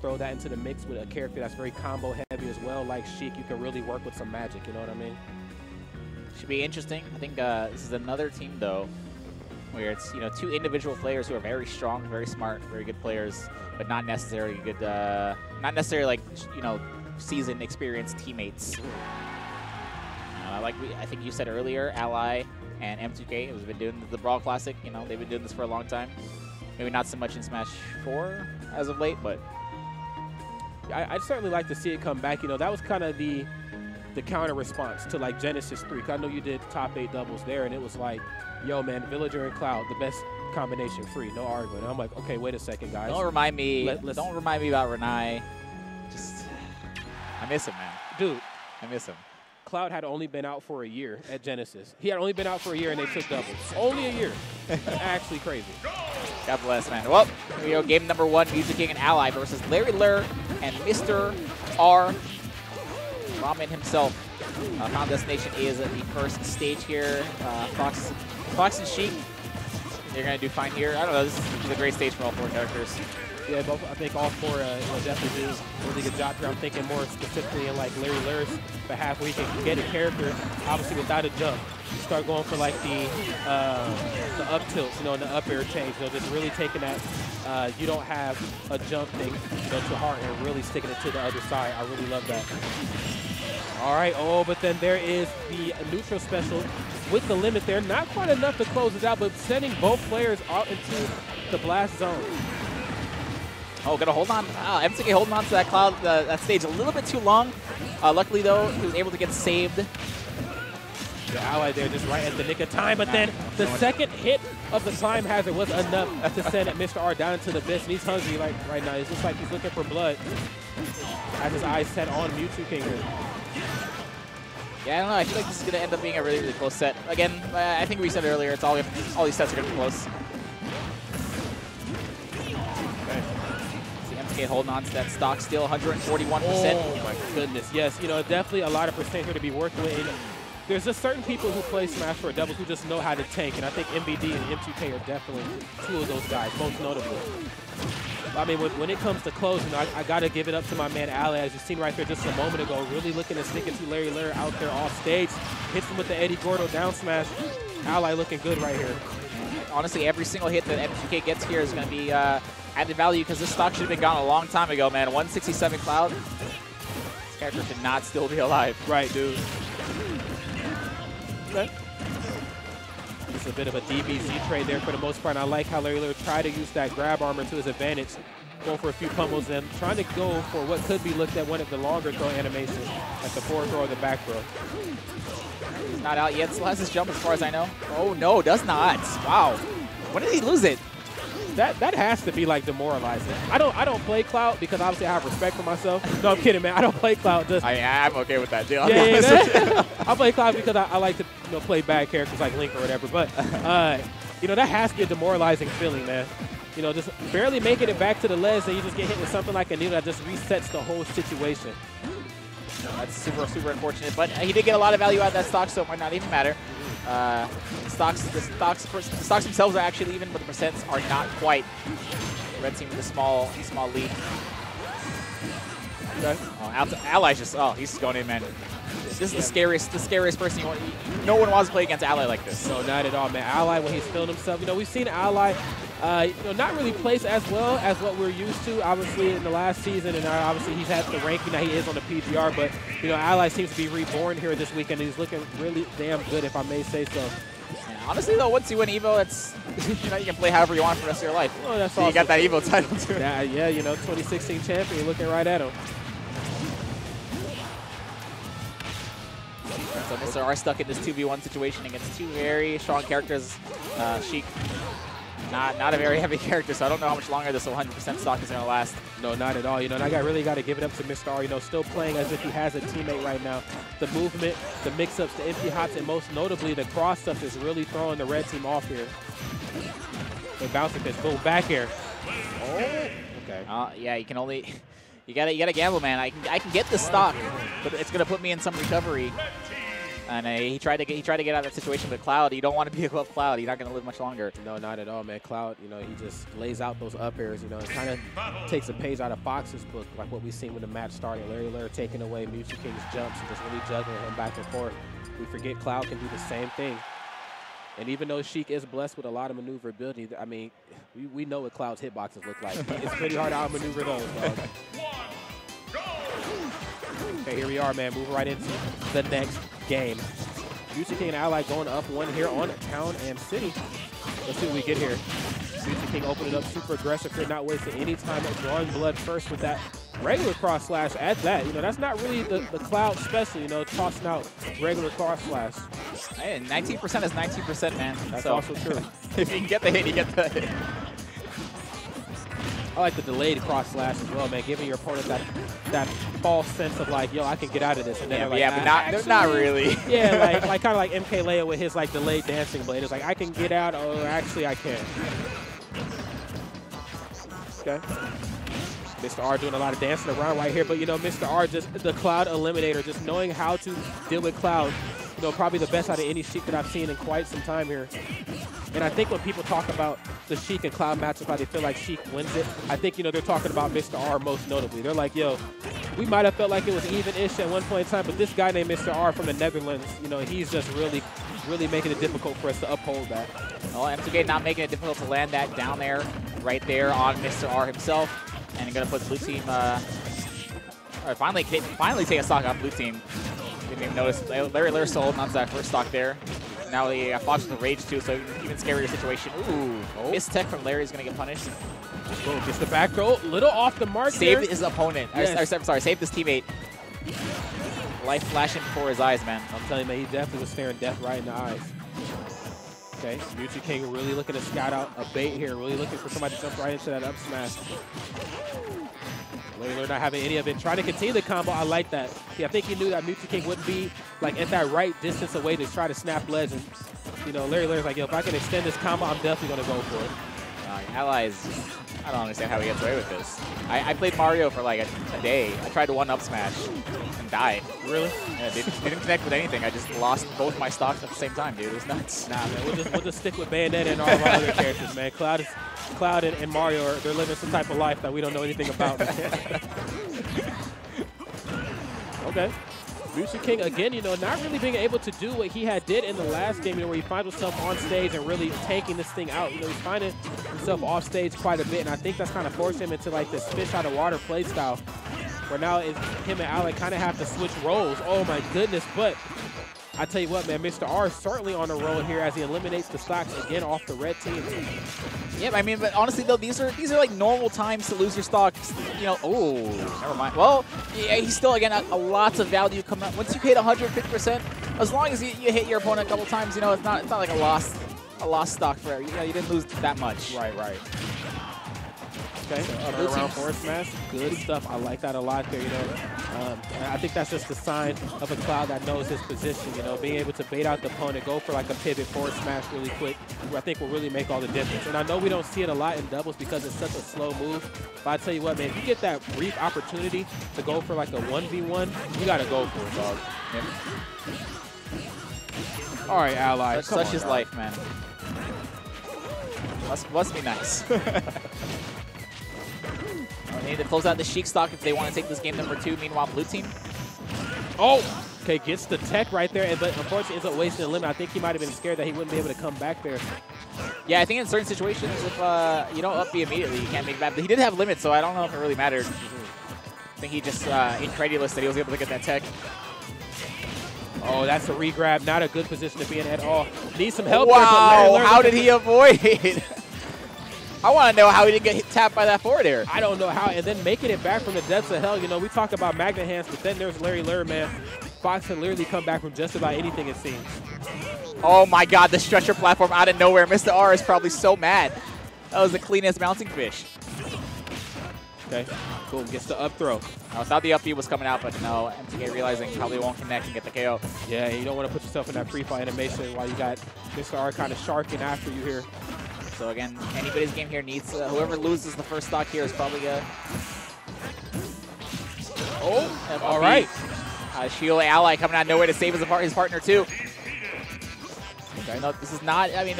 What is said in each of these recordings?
throw that into the mix with a character that's very combo heavy as well, like Sheik, you can really work with some magic, you know what I mean? Should be interesting. I think this is another team, though, where it's, you know, two individual players who are very strong, very smart, very good players, but not necessarily good, not necessarily like, you know, seasoned, experienced teammates. I think you said earlier, Ally and M2K have been doing the Brawl Classic. You know, they've been doing this for a long time. Maybe not so much in Smash 4 as of late, but I'd certainly like to see it come back. You know, that was kind of the counter response to like Genesis 3. 'Cause I know you did top 8 doubles there, and it was like, yo, man, Villager and Cloud, the best combination free, no argument. And I'm like, okay, wait a second, guys. Don't remind me about Renai. Just, I miss him, man. Dude, I miss him. Cloud had only been out for a year at Genesis. He had only been out for a year, and they took doubles. Only a year. Actually crazy. God bless, man. Well, here we go. Game number 1, Music King and Ally versus Larry Lurr and Mr. R. Ramen himself. Final destination is the first stage here. Fox and Sheik, they're going to do fine here. I don't know. This is a great stage for all 4 characters. Yeah, both, I think all 4 will definitely do a really good job here. I'm thinking more specifically in like Larry Lurr's behalf, where you can get a character, obviously without a jump. You start going for like the up tilts, you know, and the up air change. You know, just really taking that, you don't have a jump thing, you know, to heart and really sticking it to the other side. I really love that. All right, but then there is the neutral special with the limit there. Not quite enough to close it out, but sending both players out into the blast zone. Oh, gonna hold on. M2K holding on to that Cloud, that stage a little bit too long. Luckily, though, he was able to get saved. The Ally there just right at the nick of time, but then the second hit of the Climb Hazard was enough to send Mr. R down into the abyss, and he's hungry like right now. It looks like he's looking for blood as his eyes set on Mewtwo King here. Yeah, I don't know. I feel like this is going to end up being a really, really close set. Again, I think we said earlier, it's all these sets are going to be close. Okay, holding on to that stock still, 141%. Oh my goodness, yes. You know, definitely a lot of percent here to be working with. And there's just certain people who play Smash for doubles who just know how to tank, and I think MVD and M2K are definitely 2 of those guys, most notably. I mean, when it comes to closing, I got to give it up to my man Ally, as you've seen right there just a moment ago, really looking to stick it to Larry Lurr out there off stage. Hits him with the Eddie Gordo down smash. Ally looking good right here. Honestly, every single hit that M2K gets here is going to be added value, because this stock should have been gone a long time ago, man. 167 Cloud. This character should not still be alive. Right, dude. Okay. It's a bit of a DBZ trade there for the most part. And I like how Larry Lurr tried to use that grab armor to his advantage, going for a few pummels and trying to go for what could be looked at one of the longer throw animations, like the forward throw or the back throw. He's not out yet. Still has his jump as far as I know. Oh, no, does not. Wow. When did he lose it? That has to be like demoralizing. I don't play Cloud because obviously I have respect for myself. No, I'm kidding, man. I don't play Cloud. Just I'm okay with that, deal. Yeah, I play Cloud because I like to play bad characters like Link or whatever. But you know, that has to be a demoralizing feeling, man. You know, just barely making it back to the ledge, and you just get hit with something like a needle that just resets the whole situation. That's super, super unfortunate. But he did get a lot of value out of that stock, so it might not even matter. The stocks themselves are actually even, but the percents are not quite. Red team with a small lead. Okay. Oh, Ally's just, he's just going in, man. This is the scariest person you want. No one wants to play against Ally like this. No, not at all, man. Ally, when he's feeling himself, you know, we've seen Ally, not really place as well as what we're used to, obviously, in the last season, and obviously he's had the ranking that he is on the PGR, but, you know, Ally seems to be reborn here this weekend, and he's looking really damn good, if I may say so. Yeah, honestly, though, once you win EVO, it's, you know, you can play however you want for the rest of your life. Well, that's so you got that EVO title, too. Yeah, you know, 2016 champion, you're looking right at him. So Mr. R stuck in this 2v1 situation against 2 very strong characters. Sheik, not a very heavy character, so I don't know how much longer this 100% stock is going to last. No, not at all. You know, and I really got to give it up to Mr. R. You know, still playing as if he has a teammate right now. The movement, the mix-ups, the empty hops, and most notably the cross stuff is really throwing the red team off here. The bouncing pitch, boom, back air. Oh, okay. Yeah, you can only. You gotta gamble, man. I can get the stock, but it's gonna put me in some recovery. And he tried to get out of that situation with Cloud. You don't want to be above Cloud. You're not going to live much longer. No, not at all, man. Cloud, you know, he just lays out those up airs. You know, it kind of takes a page out of Fox's book, like what we've seen when the match started. Larry Lurr taking away Music King's jumps and just really juggling him back and forth. We forget Cloud can do the same thing. And even though Sheik is blessed with a lot of maneuverability, I mean, we know what Cloud's hitboxes look like. It's pretty hard to outmaneuver those, dog. Okay, here we are, man. Moving right into the next game. Music King and Ally going up one here on Town and City. Let's see what we get here. Music King opened it up super aggressive here, not wasting any time at drawing blood first with that regular cross slash at that. You know, that's not really the Cloud special, you know, tossing out regular cross slash. Hey, 19% is 19%, man. That's also true. If you can get the hit, you get the hit. I like the delayed cross slash as well, man, giving your opponent that false sense of like, yo, I can get out of this. And then Yeah, like, but not really. Yeah, like kind of like MKLeo with his like delayed dancing blade. It's like, I can get out, or actually I can't. Okay. Mr. R doing a lot of dancing around right here, but you know, Mr. R just the Cloud eliminator, just knowing how to deal with Cloud. You know, probably the best out of any Sheik that I've seen in quite some time here. And I think when people talk about the Sheik and Cloud matchup, how they feel like Sheik wins it, I think, you know, they're talking about Mr. R most notably. They're like, yo, we might have felt like it was even-ish at one point in time, but this guy named Mr. R from the Netherlands, you know, he's just really making it difficult for us to uphold that. Well, M2K not making it difficult to land that down there, right there on Mr. R himself. And going to put blue team, or finally take a stock on blue team. Didn't even notice. Larry Lurr sold, not that first stock there. Now they got Fox with the rage too, so even scarier situation. Ooh, miss tech from Larry is going to get punished. Boom, gets the back throw, little off the mark. Saved his opponent. Yes. Sorry, saved his teammate. Life flashing before his eyes, man. I'm telling you, man, he definitely was staring death right in the eyes. Okay, Music King really looking to scout out a bait here, really looking for somebody to jump right into that up smash. Larry Lurr not having any of it. Trying to continue the combo, I like that. Yeah, I think he knew that Music King wouldn't be like at that right distance away to try to snap ledge. And, you know, Larry Lurr's like, yo, if I can extend this combo, I'm definitely going to go for it. Allies, I don't understand how he gets away with this. I played Mario for like a day. I tried to one up smash and died. Really? Yeah, didn't connect with anything. I just lost both my stocks at the same time, dude. It was nuts. Nah, man, we'll just stick with Bayonetta and all of our other characters, man. Cloud and Mario, they're living some type of life that we don't know anything about. Okay. Music King, again, you know, not really being able to do what he did in the last game, you know, where he finds himself on stage and really taking this thing out. You know, he's finding himself off stage quite a bit, and I think that's kind of forced him into, like, this fish out of water play style, where now him and Alec kind of have to switch roles. Oh, my goodness, but I tell you what, man, Mr. R is certainly on a roll here as he eliminates the stocks again off the red team. Yeah, I mean, but honestly though, these are like normal times to lose your stocks. You know, oh, never mind. Well, yeah, he's still again a lots of value coming up. Once you hit 150%, as long as you hit your opponent a couple times, you know, it's not like a lost stock for you know, you didn't lose that much. Right. Okay, turn around forward smash, good stuff. I like that a lot there, you know. I think that's just a sign of a Cloud that knows his position, you know, being able to bait out the opponent, go for like a pivot forward smash really quick, I think will really make all the difference. And I know we don't see it a lot in doubles because it's such a slow move, but I tell you what, man, if you get that brief opportunity to go for like a 1v1, you got to go for it, dog. Yeah. All right, Ally, That's such his life, man. Must be nice. They need to close out the Sheik stock if they want to take this game number 2. Meanwhile, blue team. Oh, okay, gets the tech right there, but unfortunately ends up wasting a limit. I think he might have been scared that he wouldn't be able to come back there. Yeah, I think in certain situations, if you don't up B immediately, you can't make that. But he did have limits, so I don't know if it really mattered. I think he just incredulous that he was able to get that tech. Oh, that's a regrab. Not a good position to be in at all. Needs some help. Wow, how did he avoid? I want to know how he didn't get tapped by that forward air. I don't know how. And then making it back from the depths of hell. You know, we talk about magnet hands, but then there's Larry Lurr, man. Fox can literally come back from just about anything, it seems. Oh, my God, the stretcher platform out of nowhere. Mr. R is probably so mad. That was the cleanest bouncing fish. Okay, boom, gets the up throw. I thought the up B was coming out, but no, MTK realizing probably won't connect and get the KO. Yeah, you don't want to put yourself in that free-fall animation while you got Mr. R kind of sharking after you here. So again, anybody's game here needs, whoever loses the first stock here is probably a... Oh, all right. Shield Ally coming out of nowhere to save his partner too. Okay, no, this is not, I mean,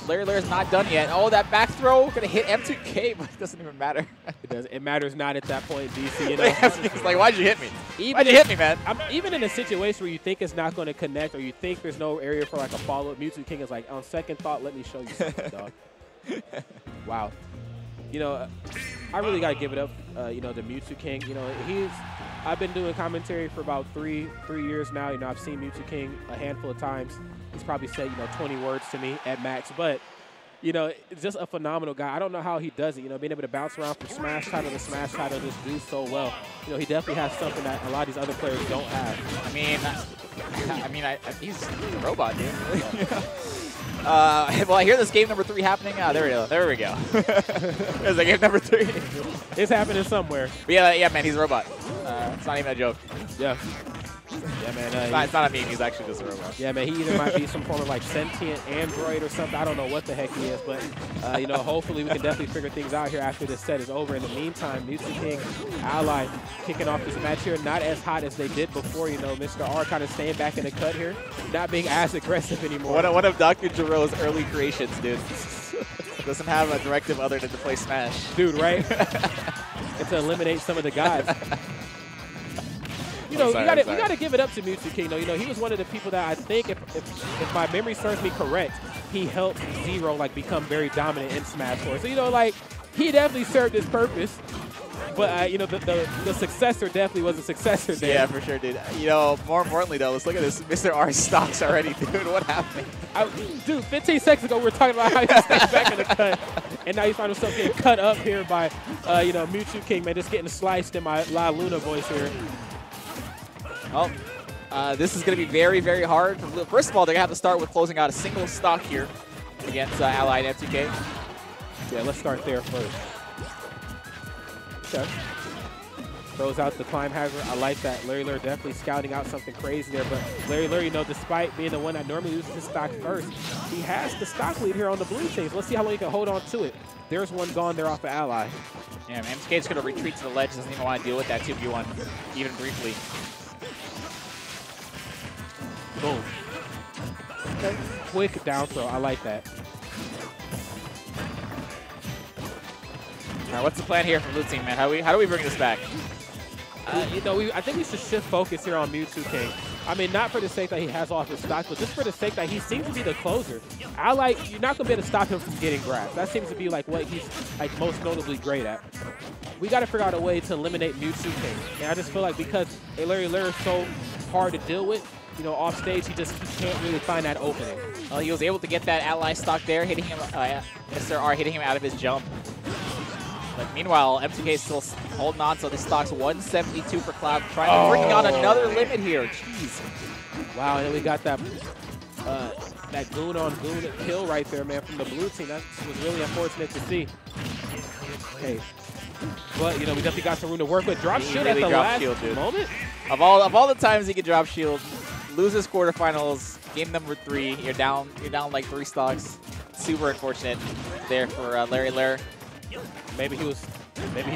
Larry Lair's not done yet. Oh, that back throw gonna hit M2K, but it doesn't even matter. It matters not at that point, DC. You know, it's like, why'd you hit me? Why'd you hit me, man? Even in a situation where you think it's not going to connect, or you think there's no area for like a follow-up, Mewtwo King is like, on second thought, let me show you something, dog. Wow. You know, I really got to give it up, you know, to Mewtwo King. You know, I've been doing commentary for about three years now. You know, I've seen Mewtwo King a handful of times. He's probably said, you know, 20 words to me at max. But, you know, it's just a phenomenal guy. I don't know how he does it. You know, being able to bounce around from smash title to smash title, just do so well. You know, he definitely has something that a lot of these other players don't have. I mean, he's a robot, dude. Well, I hear this game number 3 happening. There we go. There we go. There's game number 3. It's happening somewhere. But yeah, man, he's a robot. It's not even a joke. Yeah. Yeah, man. It's not a meme. He's actually just a robot. Yeah, man. He either might be some form of like sentient android or something. I don't know what the heck he is, but you know, hopefully we can definitely figure things out here after this set is over. In the meantime, Mewtwo King, Ally, kicking off this match here, not as hot as they did before. You know, Mr. R kind of staying back in the cut here, not being as aggressive anymore. One of Dr. Giroux's early creations, dude. Doesn't have a directive other than to play Smash. Dude, right? And to eliminate some of the gods. You know, we gotta give it up to Mewtwo King, though. You know, he was one of the people that I think, if my memory serves me correct, he helped Zero like become very dominant in Smash 4. So, you know, like, he definitely served his purpose. But, you know, the successor definitely was a successor there. Yeah, for sure, dude. You know, more importantly, though, let's look at this Mr. R stocks already, dude. What happened? Dude, 15 seconds ago, we were talking about how he stayed back in the cut. And now he found himself getting cut up here by, you know, Mewtwo King, man, just getting sliced in my La Luna voice here. Well, this is going to be very, very hard. First of all, they're going to have to start with closing out a single stock here against Ally and M2K. Yeah, let's start there first. Okay. Throws out the climb hazard. I like that. Larry Lair definitely scouting out something crazy there. But Larry Lair, you know, despite being the one that normally uses his stock first, he has the stock lead here on the blue team. So let's see how long he can hold on to it. There's one gone there off of Ally. Yeah, man, M2K's going to retreat to the ledge. Doesn't even want to deal with that 2v1, even briefly. Boom. Okay. Quick down throw. I like that. All right, what's the plan here for blue team, man? How do we bring this back? You know, I think we should shift focus here on Mewtwo King. I mean, not for the sake that he has all his stock, but just for the sake that he seems to be the closer. Ally, you're not going to be able to stop him from getting grabbed. That seems to be like what he's like most notably great at. We got to figure out a way to eliminate Mewtwo King. And I just feel like because Larry Lair is so hard to deal with, you know, off stage, he can't really find that opening. Well, he was able to get that Ally stock there, hitting him, Mr. R hitting him out of his jump. But meanwhile, M2K is still holding on, so this stock's 172 for Cloud, trying to bring on another limit here. Jeez. Wow, and we got that that goon-on-goon kill right there, man, from the blue team. That was really unfortunate to see. Okay. But, you know, we definitely got some room to work with. Drop shield really at the last moment. Of all the times he could drop shield, loses quarterfinals, game number 3, you're down like 3 stocks. Super unfortunate there for Larry Lair. Maybe he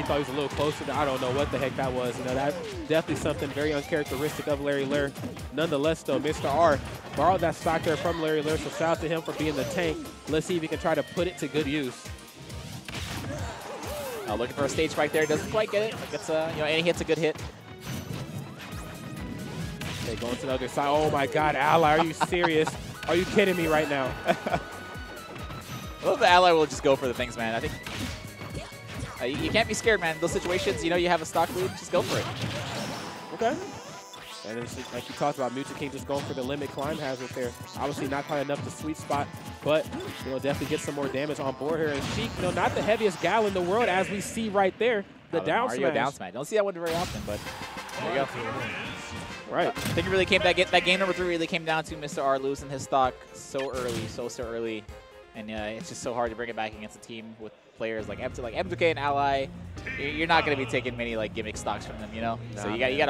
thought he was a little closer. I don't know what the heck that was. You know, that's definitely something very uncharacteristic of Larry Lair. Nonetheless, though, Mr. R borrowed that stock there from Larry Lair, so shout out to him for being the tank. Let's see if he can try to put it to good use. Looking for a stage spike there. Doesn't quite get it. Like it's, you know, any hit's a good hit. Okay, going to the other side. Oh, my God, Ally, are you serious? Are you kidding me right now? Well, the Ally will just go for the things, man. I think you can't be scared, man. Those situations, you know, you have a stock lead, just go for it. Okay. And then, like you talked about, Mewtwo King just going for the limit climb hazard there. Obviously not quite enough to sweet spot, but, you know, definitely get some more damage on board here. And Sheik, you know, not the heaviest gal in the world, as we see right there. The down smash. Mario down smash. Don't see that one very often, but there you go. Right. I think it really came, that game number 3 really came down to Mr. R losing his stock so early, so early. And it's just so hard to bring it back against a team with players like M2K and Ally. You're not going to be taking many like gimmick stocks from them, you know. So you got to get